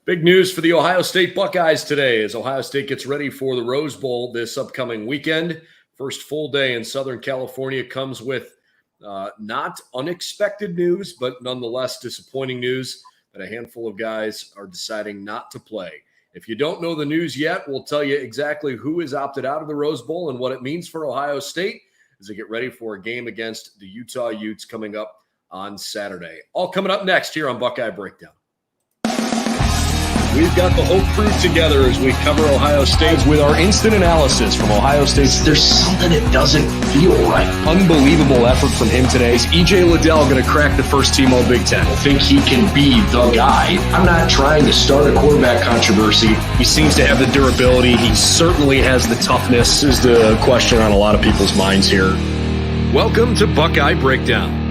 Big news for the Ohio State Buckeyes today as Ohio State gets ready for the Rose Bowl this upcoming weekend. First full day in Southern California comes with not unexpected news, but nonetheless disappointing news that a handful of guys are deciding not to play. If you don't know the news yet, we'll tell you exactly who is opted out of the Rose Bowl and what it means for Ohio State as they get ready for a game against the Utah Utes coming up on Saturday. All coming up next here on Buckeye Breakdown. We've got the whole crew together as we cover Ohio State with our instant analysis from Ohio State. There's something that doesn't feel right. Unbelievable effort from him today. Is E.J. Liddell going to crack the first team All-Big Ten? I think he can be the guy. I'm not trying to start a quarterback controversy. He seems to have the durability. He certainly has the toughness. This is the question on a lot of people's minds here. Welcome to Buckeye Breakdown.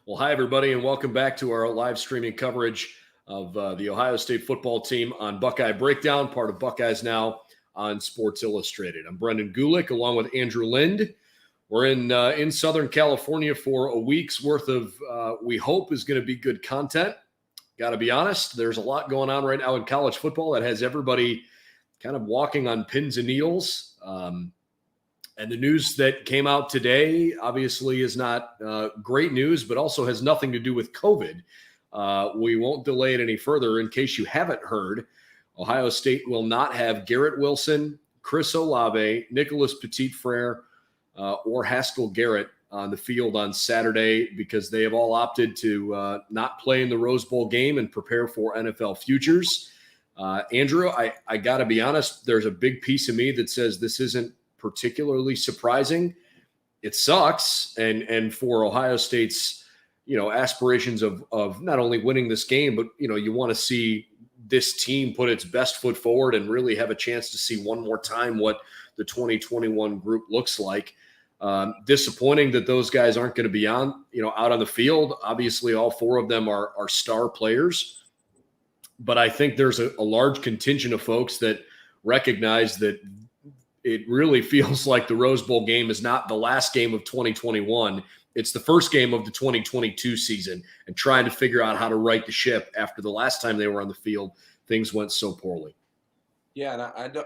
Well, hi, everybody, and welcome back to our live streaming coverage of the Ohio State football team on Buckeye Breakdown, part of BuckeyesNow on Sports Illustrated. I'm Brendan Gulick, along with Andrew Lind. We're in Southern California for a week's worth of, we hope, is going to be good content. Got to be honest, there's a lot going on right now in college football that has everybody kind of walking on pins and needles. And the news that came out today obviously is not great news, but also has nothing to do with COVID. We won't delay it any further. In case you haven't heard, Ohio State will not have Garrett Wilson, Chris Olave, Nicholas Petit-Frere, or Haskell Garrett on the field on Saturday because they have all opted to not play in the Rose Bowl game and prepare for NFL futures. Andrew, I got to be honest, there's a big piece of me that says this isn't particularly surprising. It sucks, and for Ohio State's aspirations of not only winning this game, but you want to see this team put its best foot forward and really have a chance to see one more time what the 2021 group looks like. Disappointing that those guys aren't going to be out on the field. Obviously, all four of them are star players, but I think there's a large contingent of folks that recognize that it really feels like the Rose Bowl game is not the last game of 2021. It's the first game of the 2022 season, and trying to figure out how to right the ship after the last time they were on the field, things went so poorly. Yeah, and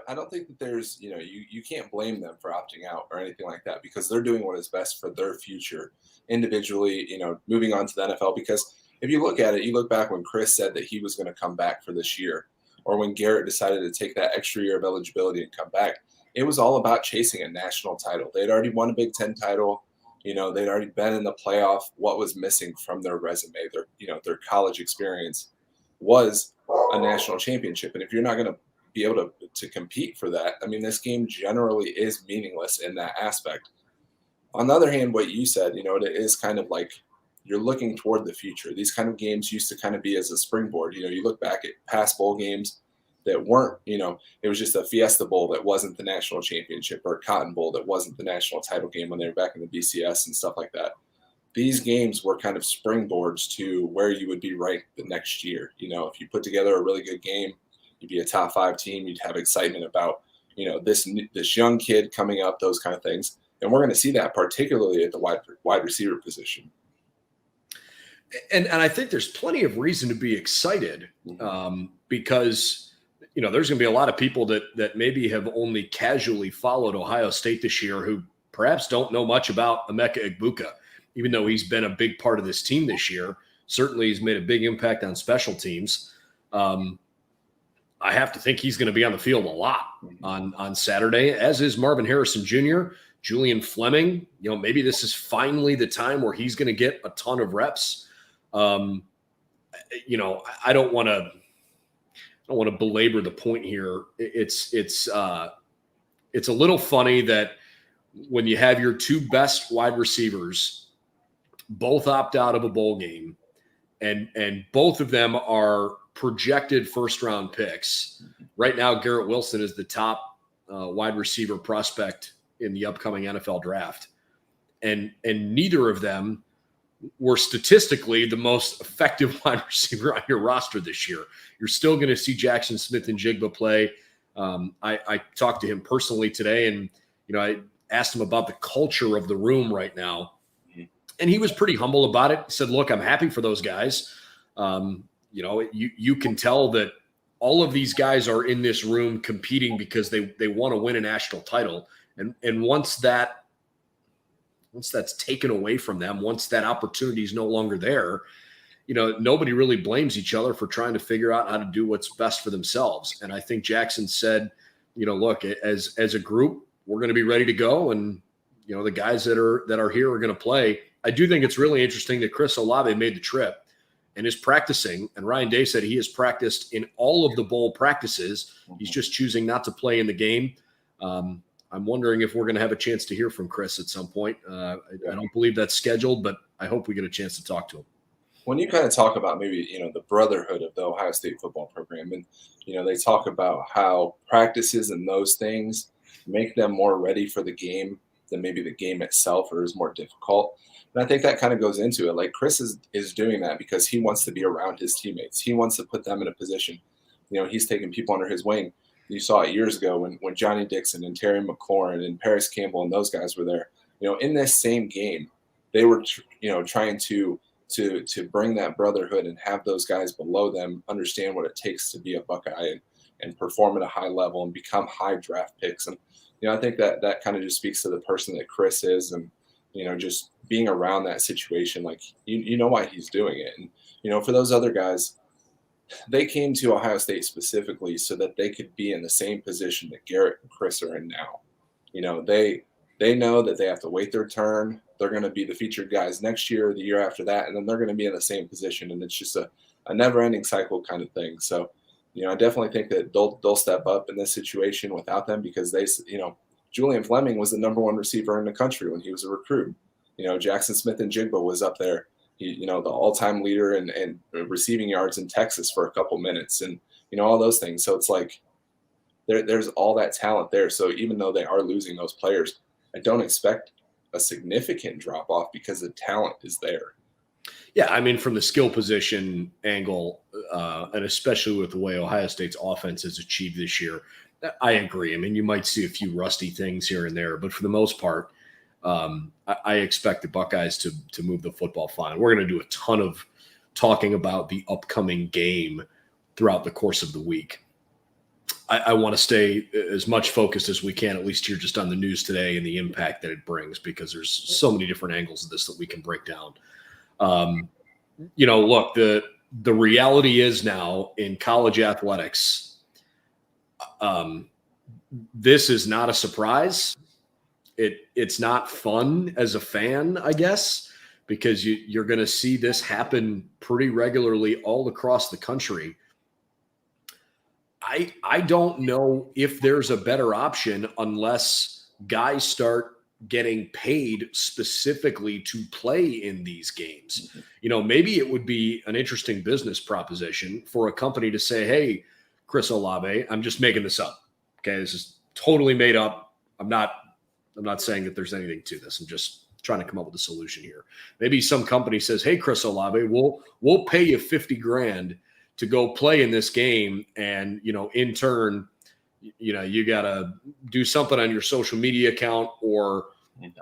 I don't think that there's, you can't blame them for opting out or anything like that because they're doing what is best for their future individually, moving on to the NFL. Because if you look at it, you look back when Chris said that he was going to come back for this year, or when Garrett decided to take that extra year of eligibility and come back. It was all about chasing a national title. They'd already won a Big Ten title. They'd already been in the playoff. What was missing from their resume, their college experience, was a national championship. And if you're not going to be able to compete for that, this game generally is meaningless in that aspect. On the other hand, what you said, it is kind of like you're looking toward the future. These kind of games used to kind of be as a springboard. You look back at past bowl games that weren't, it was just a Fiesta Bowl that wasn't the national championship, or a Cotton Bowl that wasn't the national title game when they were back in the BCS and stuff like that. These games were kind of springboards to where you would be ranked the next year. If you put together a really good game, you'd be a top 5 team. You'd have excitement about, this young kid coming up, those kind of things. And we're going to see that particularly at the wide receiver position. And I think there's plenty of reason to be excited because there's going to be a lot of people that maybe have only casually followed Ohio State this year who perhaps don't know much about Emeka Egbuka, even though he's been a big part of this team this year. Certainly he's made a big impact on special teams. I have to think he's going to be on the field a lot on Saturday, as is Marvin Harrison Jr., Julian Fleming. Maybe this is finally the time where he's going to get a ton of reps. I don't want to belabor the point here. It's a little funny that when you have your two best wide receivers both opt out of a bowl game, and both of them are projected first-round picks. Right now, Garrett Wilson is the top wide receiver prospect in the upcoming NFL draft, and neither of them were statistically the most effective wide receiver on your roster this year. You're still going to see Jackson Smith and Jigba play. I talked to him personally today, and I asked him about the culture of the room right now. And he was pretty humble about it. He said, look, I'm happy for those guys. You can tell that all of these guys are in this room competing because they want to win a national title. And once that's taken away from them, once that opportunity is no longer there, nobody really blames each other for trying to figure out how to do what's best for themselves. And I think Jackson said, look, as a group, we're going to be ready to go. And, the guys that are here are going to play. I do think it's really interesting that Chris Olave made the trip and is practicing. And Ryan Day said he has practiced in all of the bowl practices. He's just choosing not to play in the game. I'm wondering if we're going to have a chance to hear from Chris at some point. I don't believe that's scheduled, but I hope we get a chance to talk to him. When you kind of talk about maybe, the brotherhood of the Ohio State football program, and, they talk about how practices and those things make them more ready for the game than maybe the game itself, or is more difficult. And I think that kind of goes into it. Like Chris is doing that because he wants to be around his teammates. He wants to put them in a position. He's taking people under his wing. You saw it years ago when Johnny Dixon and Terry McLaurin and Paris Campbell and those guys were there. In this same game, they were trying to bring that brotherhood and have those guys below them understand what it takes to be a Buckeye and perform at a high level and become high draft picks. And I think that kind of just speaks to the person that Chris is, and just being around that situation. Like you know why he's doing it. And for those other guys, they came to Ohio State specifically so that they could be in the same position that Garrett and Chris are in now. They know that they have to wait their turn. They're going to be the featured guys next year, the year after that, and then they're going to be in the same position. And it's just a never-ending cycle kind of thing. So, I definitely think that they'll step up in this situation without them, because Julian Fleming was the number one receiver in the country when he was a recruit. Jackson Smith-Njigba was up there, the all-time leader in receiving yards in Texas for a couple minutes, and all those things. So it's like there's all that talent there. So even though they are losing those players, I don't expect a significant drop off because the talent is there. Yeah, I mean, from the skill position angle, and especially with the way Ohio State's offense has achieved this year, I agree. I mean, you might see a few rusty things here and there, but for the most part, I expect the Buckeyes to move the football fine. We're going to do a ton of talking about the upcoming game throughout the course of the week. I want to stay as much focused as we can, at least here just on the news today and the impact that it brings, because there's so many different angles of this that we can break down. Look, the reality is now in college athletics, this is not a surprise. It's not fun as a fan, I guess, because you're going to see this happen pretty regularly all across the country. I don't know if there's a better option unless guys start getting paid specifically to play in these games. Maybe it would be an interesting business proposition for a company to say, hey, Chris Olave, I'm just making this up. Okay, this is totally made up. I'm not saying that there's anything to this. I'm just trying to come up with a solution here. Maybe some company says, hey, Chris Olave, we'll pay you $50,000 to go play in this game. And, in turn, you got to do something on your social media account, or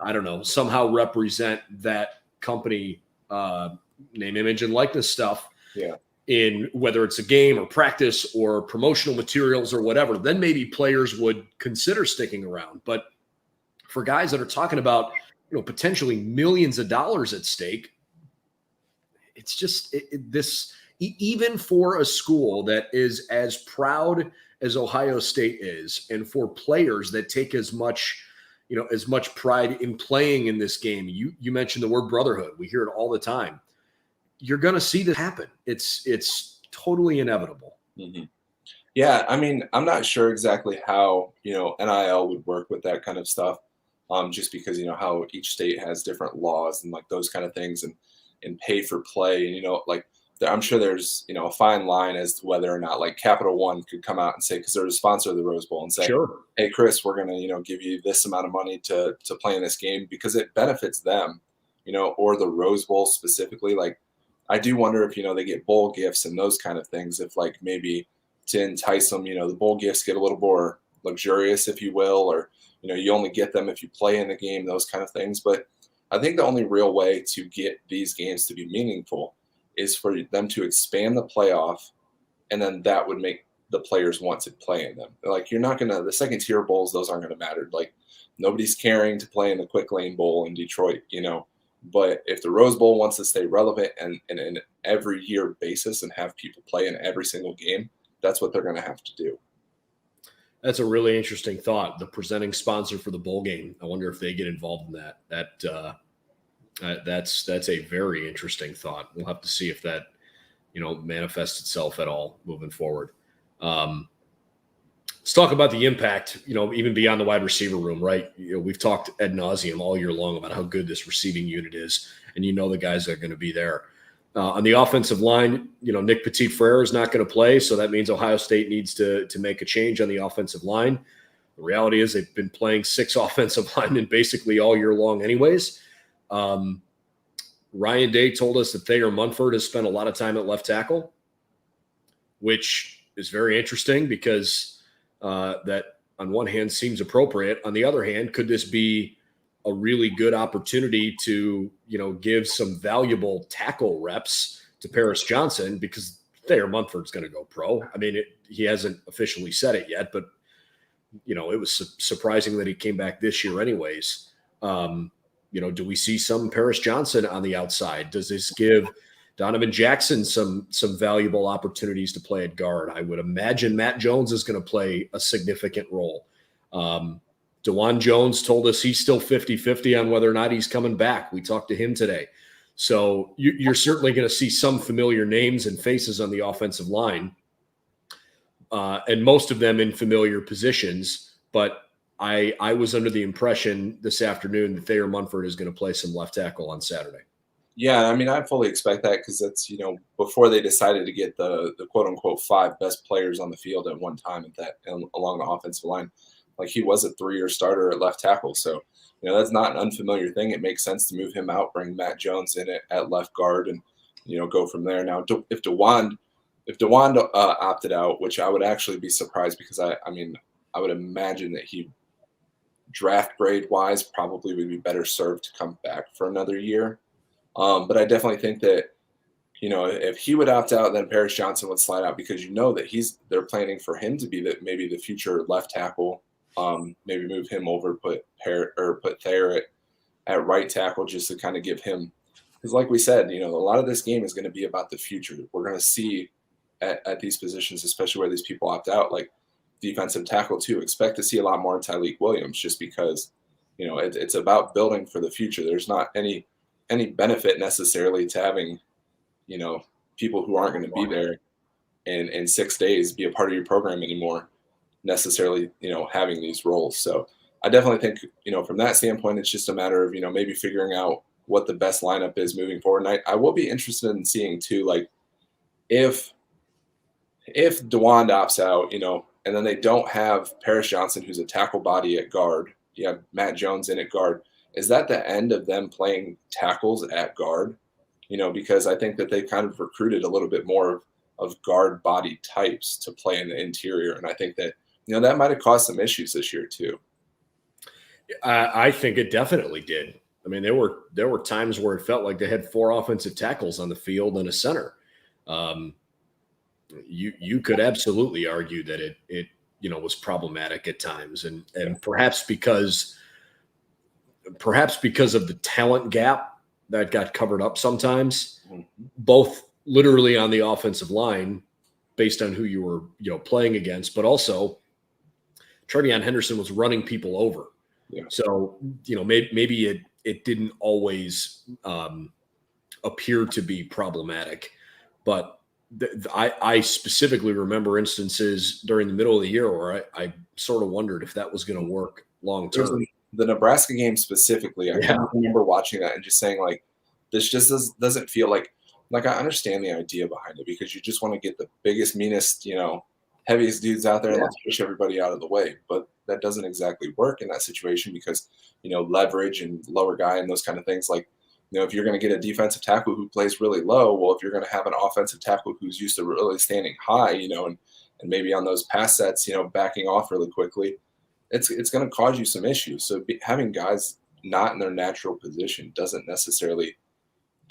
I don't know, somehow represent that company, name, image, and likeness stuff. Yeah. In whether it's a game or practice or promotional materials or whatever, then maybe players would consider sticking around. But for guys that are talking about, potentially millions of dollars at stake, it's just this. Even for a school that is as proud as Ohio State is, and for players that take as much pride in playing in this game, you mentioned the word brotherhood. We hear it all the time. You're going to see this happen. It's totally inevitable. Mm-hmm. Yeah, I mean, I'm not sure exactly how NIL would work with that kind of stuff, just because how each state has different laws and like those kind of things, and pay for play, and I'm sure there's, a fine line as to whether or not like Capital One could come out and say, because they're a sponsor of the Rose Bowl, and say, sure, hey, Chris, we're going to, give you this amount of money to play in this game because it benefits them, or the Rose Bowl specifically. Like, I do wonder if, they get bowl gifts and those kind of things, if like maybe to entice them, the bowl gifts get a little more luxurious, if you will, or, you only get them if you play in the game, those kind of things. But I think the only real way to get these games to be meaningful is for them to expand the playoff, and then that would make the players want to play in them. Like, you're not going to – the second-tier bowls, those aren't going to matter. Like, nobody's caring to play in the Quick Lane Bowl in Detroit, But if the Rose Bowl wants to stay relevant and an every year basis and have people play in every single game, that's what they're going to have to do. That's a really interesting thought. The presenting sponsor for the bowl game. I wonder if they get involved in that. That's a very interesting thought. We'll have to see if that, manifests itself at all moving forward. Let's talk about the impact, even beyond the wide receiver room, right? We've talked ad nauseum all year long about how good this receiving unit is, and the guys are going to be there. On the offensive line, Nick Petit-Frere is not going to play, so that means Ohio State needs to make a change on the offensive line. The reality is they've been playing 6 offensive linemen basically all year long anyways. Ryan Day told us that Thayer Munford has spent a lot of time at left tackle, which is very interesting because that on one hand seems appropriate. On the other hand, could this be a really good opportunity to, give some valuable tackle reps to Paris Johnson, because Thayer Munford's going to go pro. I mean, he hasn't officially said it yet, but, it was surprising that he came back this year anyways. Do we see some Paris Johnson on the outside? Does this give Donovan Jackson some valuable opportunities to play at guard? I would imagine Matt Jones is going to play a significant role. DeJuan Jones told us he's still 50-50 on whether or not he's coming back. We talked to him today. So you're certainly going to see some familiar names and faces on the offensive line, and most of them in familiar positions. But I was under the impression this afternoon that Thayer Munford is going to play some left tackle on Saturday. Yeah, I mean, I fully expect that because that's, before they decided to get the quote-unquote 5 best players on the field at one time along the offensive line. Like, he was a 3-year starter at left tackle. So, that's not an unfamiliar thing. It makes sense to move him out, bring Matt Jones in at left guard, and, go from there. Now, if DeJuan opted out, which I would actually be surprised because, I would imagine that he draft grade-wise probably would be better served to come back for another year. But I definitely think that, if he would opt out, then Paris Johnson would slide out because that they're planning for him to be maybe the future left tackle. Maybe move him over, put Thayer at right tackle just to kind of give him, because like we said, a lot of this game is going to be about the future. We're going to see at these positions, especially where these people opt out, like defensive tackle too. Expect to see a lot more Tyleik Williams just because, it's about building for the future. There's not any benefit necessarily to having, people who aren't going to be there in 6 days be a part of your program anymore necessarily, having these roles. So I definitely think, from that standpoint, it's just a matter of, maybe figuring out what the best lineup is moving forward. And I will be interested in seeing too, like if DeJuan opts out, and then they don't have Paris Johnson, who's a tackle body at guard, you have Matt Jones in at guard. Is that the end of them playing tackles at guard? Because I think that they kind of recruited a little bit more of guard body types to play in the interior. And I think that, that might have caused some issues this year too. I think it definitely did. I mean, there were times where it felt like they had 4 offensive tackles on the field and a center. You could absolutely argue that it was problematic at times, and perhaps because of the talent gap that got covered up sometimes, both literally on the offensive line based on who you were playing against, but also Trevion Henderson was running people over. Yeah. So maybe it didn't always appear to be problematic, but I specifically remember instances during the middle of the year where I sort of wondered if that was going to work long term. The Nebraska game specifically, I kind of remember watching that and just saying, like, this just doesn't feel like I understand the idea behind it because you just want to get the biggest, meanest, heaviest dudes out there and let's push everybody out of the way. But that doesn't exactly work in that situation because, leverage and lower guy and those kind of things. Like, if you're going to get a defensive tackle who plays really low, well, if you're going to have an offensive tackle who's used to really standing high, and maybe on those pass sets, backing off really quickly, it's going to cause you some issues. So having guys not in their natural position doesn't necessarily.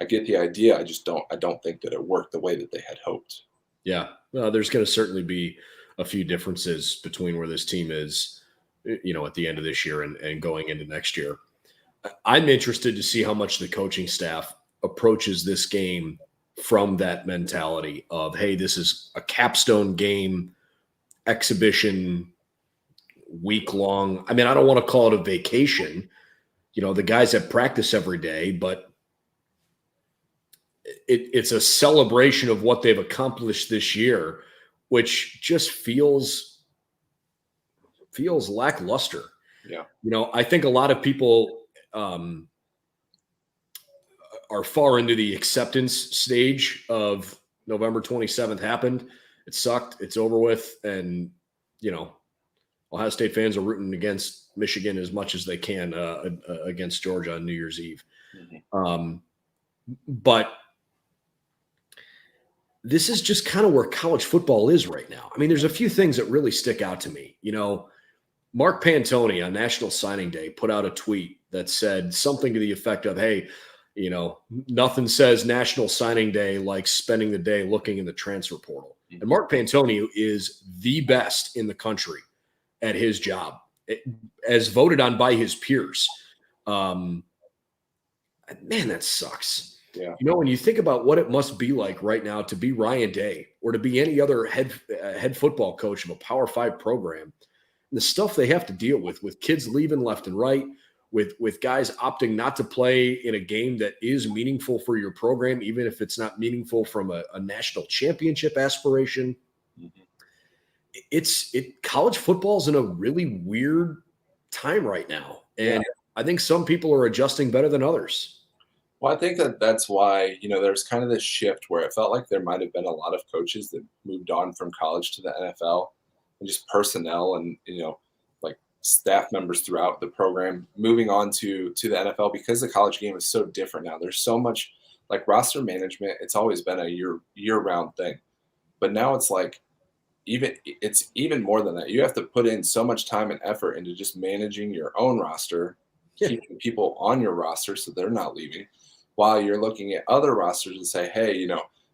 I get the idea. I don't think that it worked the way that they had hoped. Yeah, well, there's going to certainly be a few differences between where this team is, at the end of this year and going into next year. I'm interested to see how much the coaching staff approaches this game from that mentality of, hey, this is a capstone game, exhibition, week long. I mean, I don't want to call it a vacation. The guys have practice every day, but it's a celebration of what they've accomplished this year, which just feels lackluster. Yeah. I think a lot of people are far into the acceptance stage of November 27th happened. It sucked. It's over with. And, Ohio State fans are rooting against Michigan as much as they can against Georgia on New Year's Eve. Mm-hmm. But this is just kind of where college football is right now. I mean, there's a few things that really stick out to me. Mark Pantoni on National Signing Day put out a tweet that said something to the effect of, hey, nothing says National Signing Day like spending the day looking in the transfer portal. Mm-hmm. And Mark Pantoni is the best in the country at his job, as voted on by his peers. Man, that sucks. Yeah. When you think about what it must be like right now to be Ryan Day or to be any other head football coach of a Power 5 program, and the stuff they have to deal with kids leaving left and right, with guys opting not to play in a game that is meaningful for your program, even if it's not meaningful from a national championship aspiration. Mm-hmm. College football's in a really weird time right now. And I think some people are adjusting better than others. Well, I think that's why, there's kind of this shift where it felt like there might have been a lot of coaches that moved on from college to the NFL, and just personnel and, like staff members throughout the program moving on to the NFL, because the college game is so different now. There's so much like roster management. It's always been a year-round thing, but now it's like, it's even more than that. You have to put in so much time and effort into just managing your own roster, keeping people on your roster so they're not leaving, while you're looking at other rosters and say, hey,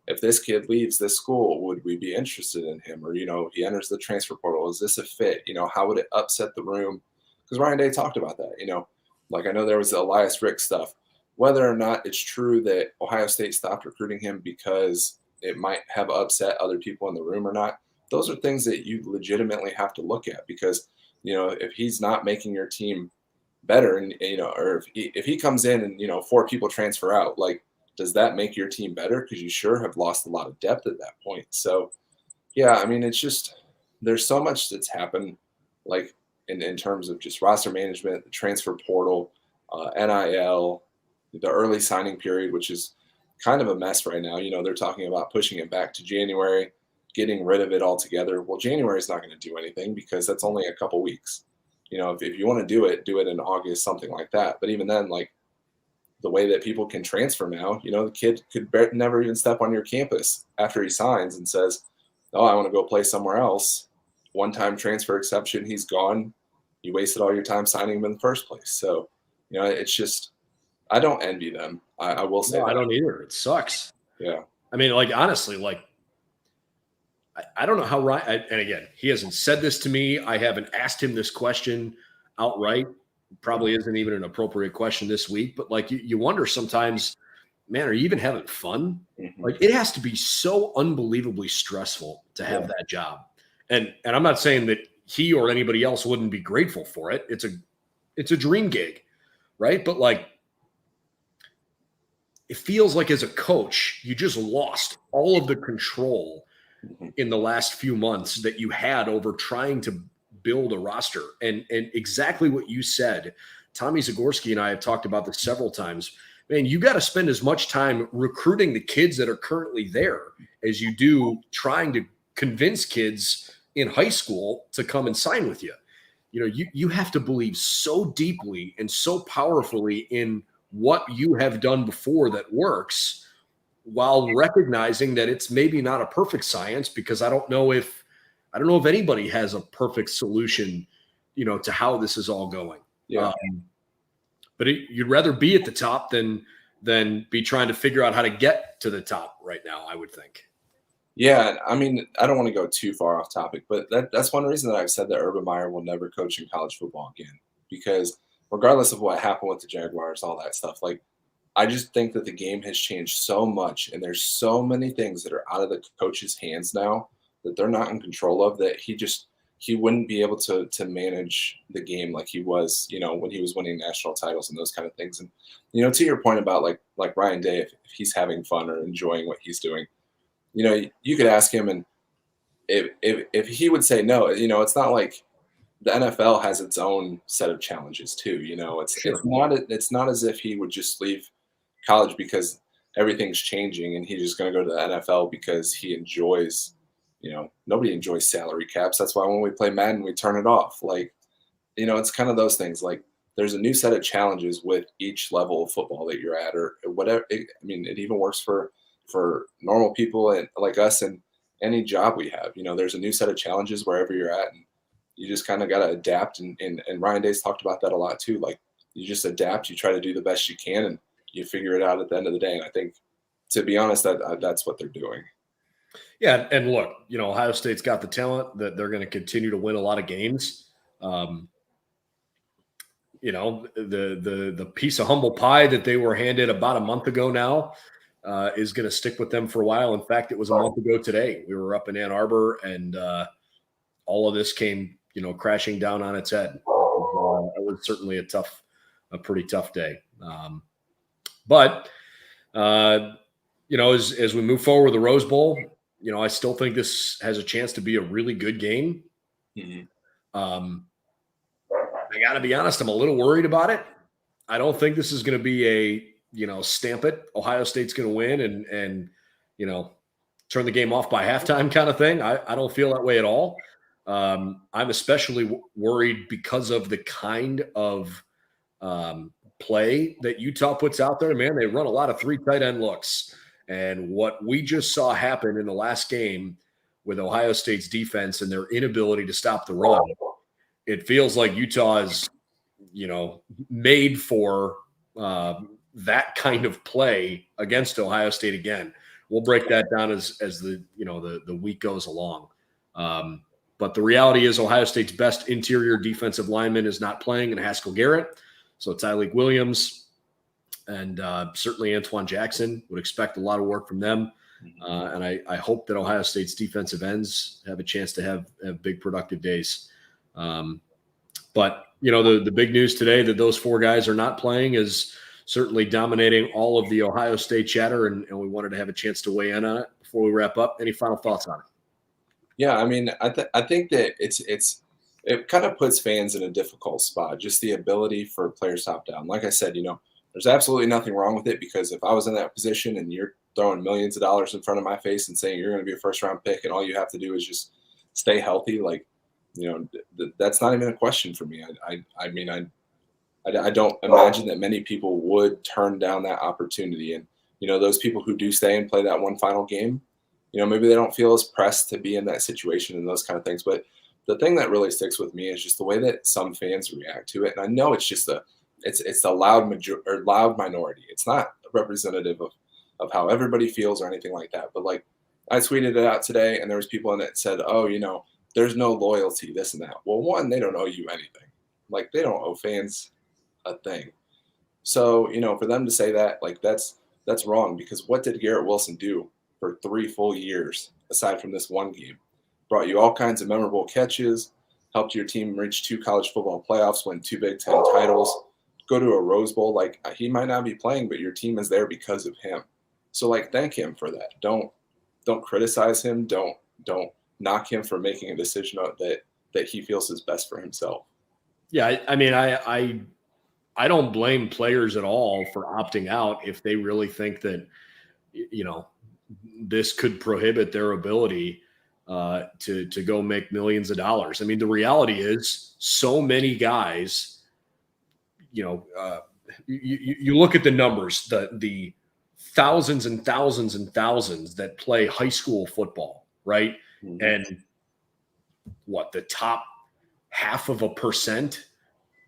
if this kid leaves this school, would we be interested in him? Or, he enters the transfer portal. Is this a fit? How would it upset the room? Because Ryan Day talked about that, like I know there was the Elias Rick stuff. Whether or not it's true that Ohio State stopped recruiting him because it might have upset other people in the room or not, those are things that you legitimately have to look at, because, if he's not making your team better and, or if he comes in and, 4 people transfer out, like, does that make your team better? Because you sure have lost a lot of depth at that point. So, yeah, I mean, it's just, there's so much that's happened, like in terms of just roster management, the transfer portal, NIL, the early signing period, which is kind of a mess right now. They're talking about pushing it back to January, getting rid of it altogether. Well, January is not going to do anything because that's only a couple weeks. If you want to do it in August, something like that. But even then, like the way that people can transfer now, the kid could never even step on your campus after he signs and says, oh, I want to go play somewhere else. One-time transfer exception, he's gone. You wasted all your time signing him in the first place. So, it's just, I don't envy them. I will say no, that. I don't either. It sucks. Yeah. I mean, like, honestly, like, I don't know how Ryan, and again, he hasn't said this to me. I haven't asked him this question outright. Probably isn't even an appropriate question this week, but like you wonder sometimes, man, are you even having fun? Mm-hmm. Like, it has to be so unbelievably stressful to have that job. And I'm not saying that he or anybody else wouldn't be grateful for it. It's a dream gig, right? But like, it feels like as a coach, you just lost all of the control in the last few months that you had over trying to build a roster. And exactly what you said, Tommy Zagorski and I have talked about this several times. Man, you got to spend as much time recruiting the kids that are currently there as you do trying to convince kids in high school to come and sign with you. You have to believe so deeply and so powerfully in what you have done before that works, while recognizing that it's maybe not a perfect science, because I don't know if anybody has a perfect solution, to how this is all going. Yeah. But you'd rather be at the top than be trying to figure out how to get to the top right now, I would think. Yeah, I mean, I don't want to go too far off topic, but that's one reason that I've said that Urban Meyer will never coach in college football again. Because regardless of what happened with the Jaguars, all that stuff, like I just think that the game has changed so much, and there's so many things that are out of the coach's hands now that they're not in control of, that he wouldn't be able to manage the game like he was, when he was winning national titles and those kind of things. And to your point about like Ryan Day, if he's having fun or enjoying what he's doing, you could ask him, and if he would say no, it's not like the NFL has its own set of challenges too. It's not as if he would just leave college because everything's changing and he's just going to go to the NFL because he enjoys. Nobody enjoys salary caps. That's why when we play Madden, we turn it off. Like, it's kind of those things. Like, there's a new set of challenges with each level of football that you're at, or whatever. It even works for normal people and like us and any job we have. There's a new set of challenges wherever you're at, and you just kind of got to adapt. And Ryan Day's talked about that a lot too. Like, you just adapt, you try to do the best you can, and you figure it out at the end of the day. And I think, to be honest, that's what they're doing. Yeah, and look, Ohio State's got the talent that they're going to continue to win a lot of games. The piece of humble pie that they were handed about a month ago now is going to stick with them for a while. In fact, it was a month ago today. We were up in Ann Arbor, and all of this came, crashing down on its head. It was certainly a pretty tough day. But as we move forward with the Rose Bowl, I still think this has a chance to be a really good game. Mm-hmm. I got to be honest, I'm a little worried about it. I don't think this is going to be a, stamp it, Ohio State's going to win and turn the game off by halftime kind of thing. I don't feel that way at all. I'm especially worried because of the kind of play that Utah puts out there. Man, they run a lot of 3 tight end looks. And what we just saw happen in the last game with Ohio State's defense and their inability to stop the run, it feels like Utah is, made for that kind of play against Ohio State again. We'll break that down as the week goes along. But the reality is Ohio State's best interior defensive lineman is not playing in Haskell Garrett. So it's Tyleik Williams. And certainly Antoine Jackson. Would expect a lot of work from them. And I hope that Ohio State's defensive ends have a chance to have big productive days. But, the big news today that those 4 guys are not playing is certainly dominating all of the Ohio State chatter, and we wanted to have a chance to weigh in on it before we wrap up. Any final thoughts on it? Yeah, I mean, I think that it kind of puts fans in a difficult spot, just the ability for players top down. Like I said, there's absolutely nothing wrong with it, because if I was in that position and you're throwing millions of dollars in front of my face and saying you're going to be a first-round pick and all you have to do is just stay healthy, like, that's not even a question for me. I don't imagine that many people would turn down that opportunity. And, those people who do stay and play that one final game, maybe they don't feel as pressed to be in that situation and those kind of things. But the thing that really sticks with me is just the way that some fans react to it. And I know it's just it's a loud minority. It's not representative of how everybody feels or anything like that. But like, I tweeted it out today, and there was people in it that said, "Oh, there's no loyalty, this and that." Well, one, they don't owe you anything. Like, they don't owe fans a thing. So, for them to say that, like, that's wrong, because what did Garrett Wilson do for 3 full years aside from this one game? Brought you all kinds of memorable catches, helped your team reach 2 college football playoffs, win 2 Big Ten titles, go to a Rose Bowl. Like, he might not be playing, but your team is there because of him. So, like, thank him for that. Don't criticize him. Don't knock him for making a decision that he feels is best for himself. Yeah, I mean, I don't blame players at all for opting out if they really think that, this could prohibit their ability to go make millions of dollars. I mean, the reality is so many guys, you look at the numbers, the thousands and thousands and thousands that play high school football, right? Mm-hmm. And the top 0.5%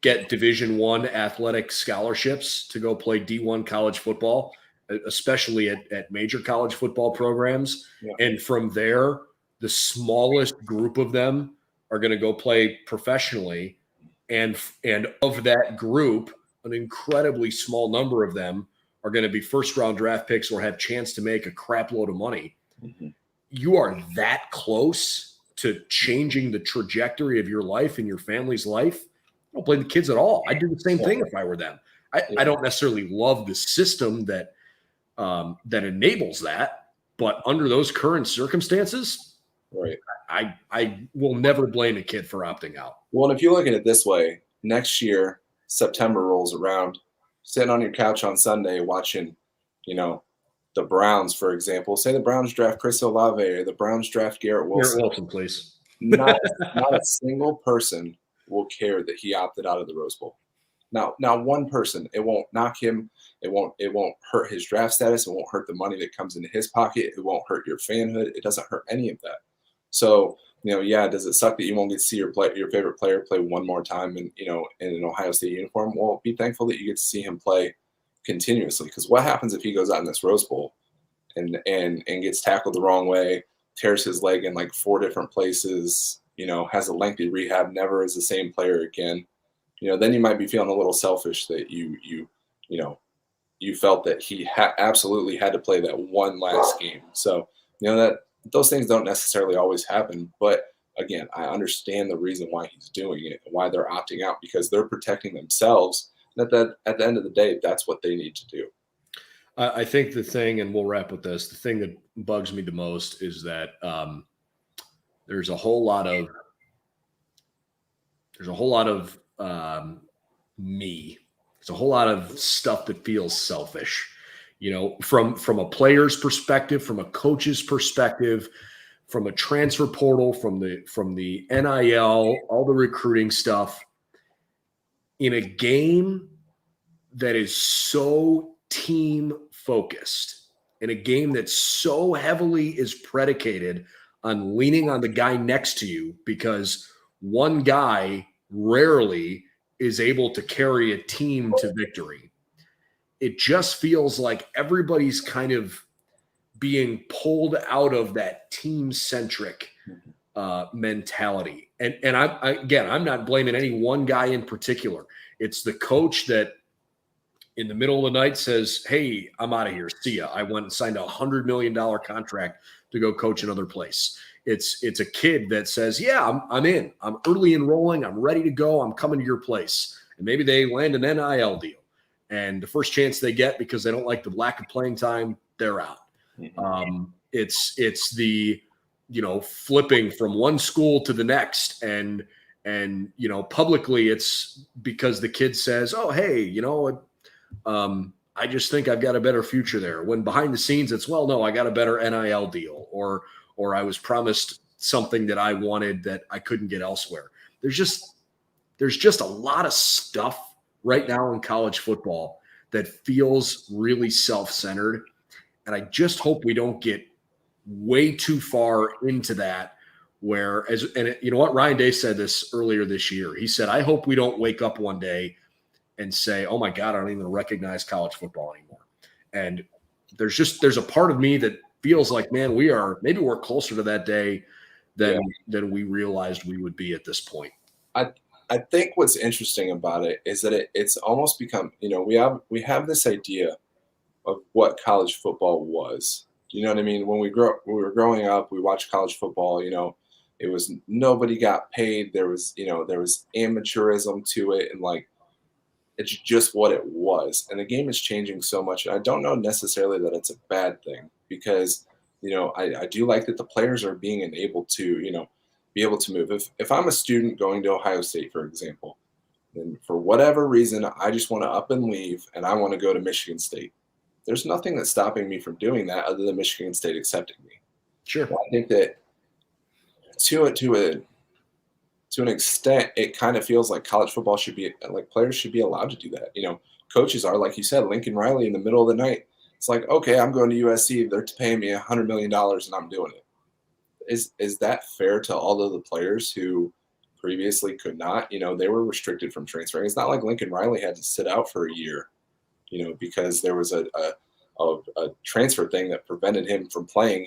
get Division I athletic scholarships to go play D1 college football, especially at major college football programs. Yeah. And from there, the smallest group of them are going to go play professionally. And of that group, an incredibly small number of them are going to be first-round draft picks or have chance to make a crap load of money. Mm-hmm. You are that close to changing the trajectory of your life and your family's life. I don't blame the kids at all. I'd do the same thing if I were them. I don't necessarily love the system that enables that, but under those current circumstances, right, I will never blame a kid for opting out. Well, and if you look at it this way, next year, September rolls around, sitting on your couch on Sunday watching, the Browns, for example. Say the Browns draft Chris Olave or the Browns draft Garrett Wilson. Garrett Wilson, please. Not a single person will care that he opted out of the Rose Bowl. Now one person, it won't knock him. It won't hurt his draft status. It won't hurt the money that comes into his pocket. It won't hurt your fanhood. It doesn't hurt any of that. So, does it suck that you won't get to see your favorite player play one more time in an Ohio State uniform? Well, be thankful that you get to see him play continuously, because what happens if he goes out in this Rose Bowl and gets tackled the wrong way, tears his leg in like 4 different places, has a lengthy rehab, never is the same player again. Then you might be feeling a little selfish that you felt that he absolutely had to play that one last game. So, that those things don't necessarily always happen. But again, I understand the reason why he's doing it and why they're opting out, because they're protecting themselves. And at the end of the day, that's what they need to do. I think the thing, and we'll wrap with this, the thing that bugs me the most is that there's a whole lot of me. There's a whole lot of stuff that feels selfish, from a player's perspective, from a coach's perspective, from a transfer portal, from the NIL, all the recruiting stuff. In a game that is so team focused, in a game that so heavily is predicated on leaning on the guy next to you, because one guy rarely is able to carry a team to victory. It just feels like everybody's kind of being pulled out of that team-centric mentality. And I'm not blaming any one guy in particular. It's the coach that in the middle of the night says, hey, I'm out of here. See ya. I went and signed a $100 million contract to go coach another place. It's a kid that says, yeah, I'm in. I'm early enrolling. I'm ready to go. I'm coming to your place. And maybe they land an NIL deal. And the first chance they get, because they don't like the lack of playing time, they're out. It's the, flipping from one school to the next. And publicly it's because the kid says, oh, hey, I just think I've got a better future there. When behind the scenes, it's, well, no, I got a better NIL deal, or I was promised something that I wanted that I couldn't get elsewhere. There's just a lot of stuff right now in college football that feels really self-centered. And I just hope we don't get way too far into that, Ryan Day said this earlier this year. He said, I hope we don't wake up one day and say, oh my God, I don't even recognize college football anymore. And there's a part of me that feels like, man, maybe we're closer to that day than we realized we would be at this point. I think what's interesting about it is that it's almost become, we have this idea of what college football was. You know what I mean? When we were growing up, we watched college football, it was, nobody got paid. There was amateurism to it. And like, it's just what it was. And the game is changing so much. And I don't know necessarily that it's a bad thing, because, I do like that the players are being able to, be able to move. If I'm a student going to Ohio State, for example, and for whatever reason, I just want to up and leave and I want to go to Michigan State, there's nothing that's stopping me from doing that other than Michigan State accepting me. Sure. I think that to an extent, it kind of feels like college football should be, like, players should be allowed to do that. Coaches are, like you said, Lincoln Riley in the middle of the night. It's like, okay, I'm going to USC. They're paying me $100 million and I'm doing it. Is that fair to all of the players who previously could not. They were restricted from transferring. It's not like Lincoln Riley had to sit out for a year, because there was a transfer thing that prevented him from playing,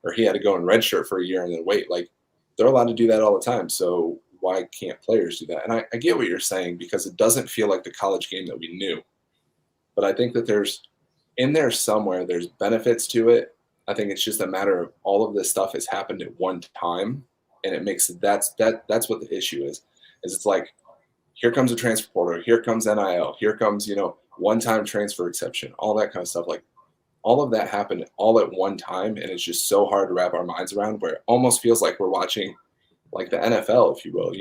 or he had to go in redshirt for a year and then wait. Like, they're allowed to do that all the time. So why can't players do that? And I get what you're saying, because it doesn't feel like the college game that we knew. But I think that there's benefits to it. I think it's just a matter of all of this stuff has happened at one time, and it makes that's what the issue is it's like, here comes a transfer portal, here comes NIL, here comes, one-time transfer exception, all that kind of stuff. Like, all of that happened all at one time, and it's just so hard to wrap our minds around, where it almost feels like we're watching like the NFL, if you will,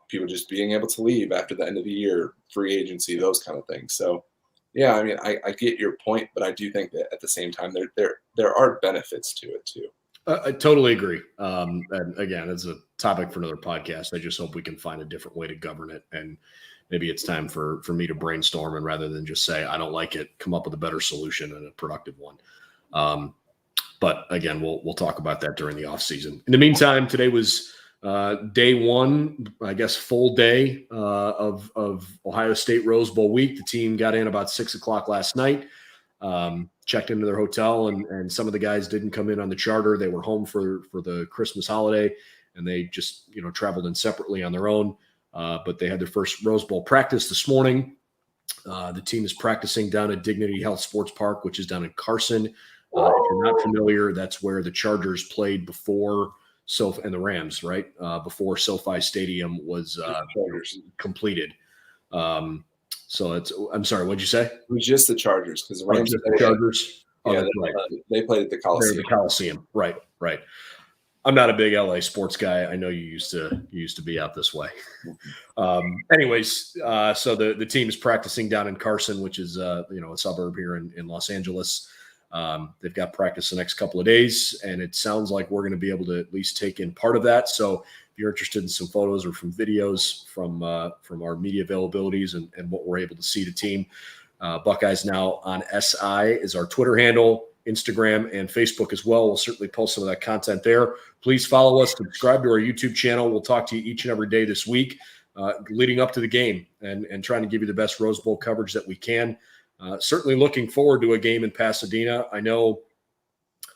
people just being able to leave after the end of the year, free agency, those kind of things. So yeah, I mean, I get your point, but I do think that at the same time, there are benefits to it too. I totally agree. And again, it's a topic for another podcast. I just hope we can find a different way to govern it. And maybe it's time for me to brainstorm, and rather than just say, I don't like it, come up with a better solution and a productive one. But again, we'll talk about that during the off season. In the meantime, today was day one, I guess, full day of Ohio State Rose Bowl week. The team got in about 6:00 last night, checked into their hotel, and some of the guys didn't come in on the charter. They were home for the Christmas holiday, and they just traveled in separately on their own. But they had their first Rose Bowl practice this morning. The team is practicing down at Dignity Health Sports Park, which is down in Carson. If you're not familiar, that's where the Chargers played before and the Rams, right? Before SoFi Stadium was completed. So I'm sorry, what'd you say? It was just the Chargers, because the Rams. The Chargers. They played at the Coliseum. The Coliseum, right. I'm not a big LA sports guy. I know you used to be out this way. Anyways, so the team is practicing down in Carson, which is a suburb here in Los Angeles. They've got practice the next couple of days, and it sounds like we're going to be able to at least take in part of that. So if you're interested in some photos or from videos from our media availabilities and what we're able to see the team, Buckeyes Now on SI is our Twitter handle, Instagram, and Facebook as well. We'll certainly post some of that content there. Please follow us, subscribe to our YouTube channel. We'll talk to you each and every day this week leading up to the game and trying to give you the best Rose Bowl coverage that we can. Certainly looking forward to a game in Pasadena. I know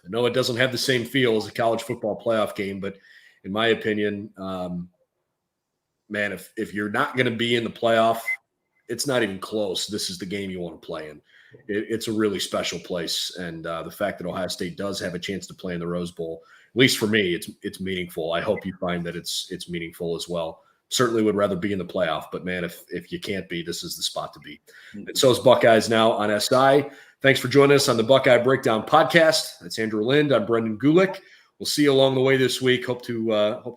it doesn't have the same feel as a college football playoff game, but in my opinion, man, if you're not going to be in the playoff, it's not even close. This is the game you want to play in. It's a really special place, and the fact that Ohio State does have a chance to play in the Rose Bowl, at least for me, it's meaningful. I hope you find that it's meaningful as well. Certainly would rather be in the playoff, but man, if you can't be, this is the spot to be. And so is Buckeyes Now on SI. Thanks for joining us on the Buckeye Breakdown podcast. That's Andrew Lind. I'm Brendan Gulick. We'll see you along the way this week. Hope to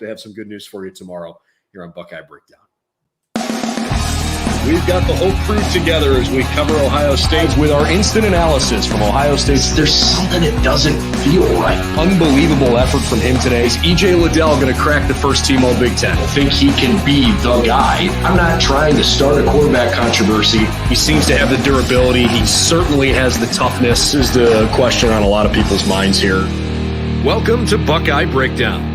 have some good news for you tomorrow here on Buckeye Breakdown. We've got the whole crew together as we cover Ohio State with our instant analysis from Ohio State. There's something that doesn't feel right. Unbelievable effort from him today. Is E.J. Liddell going to crack the first team All Big Ten? I think he can be the guy. I'm not trying to start a quarterback controversy. He seems to have the durability. He certainly has the toughness. This is the question on a lot of people's minds here. Welcome to Buckeye Breakdown.